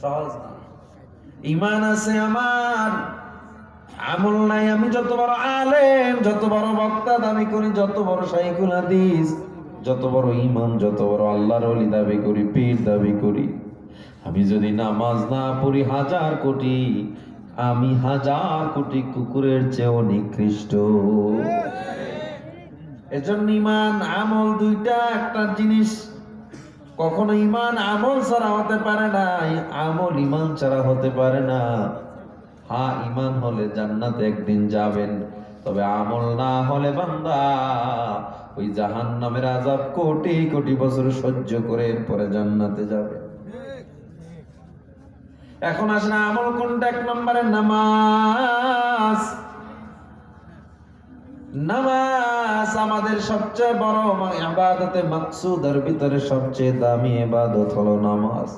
সহজ না। ঈমান আছে আমার, আমল নাই। আমি যত বড় আলেম, যত বড় বক্তা দাবি করি, যত বড় শাইখুল হাদিস, যত বড় ইমাম, যত বড় আল্লাহর ওলি দাবি করি, পীর দাবি করি, আমি যদি নামাজ না পড়ি হাজার কোটি, আমি হাজার কোটি কুকুরের চেয়েও নিকৃষ্ট। এজন্য ইমান আমল দুইটা একটা জিনিস। কখনো ইমান আমল ছাড়া হতে পারে না, আমল ইমান ছাড়া হতে পারে না। হ্যাঁ, ইমান হলে জান্নাতে একদিন যাবেন, তবে আমল না হলে বান্দা ওই জাহান্নামের আযাব কোটি কোটি বছর সহ্য করে এরপরে জান্নাতে যাবে। এখন আসেন আমল কোনটা? এক নম্বরে নামাজ। নামাজ আমাদের সবচেয়ে বড় ইবাদতে মাকসুদের ভিতরে সবচেয়ে দামি ইবাদত হলো নামাজ।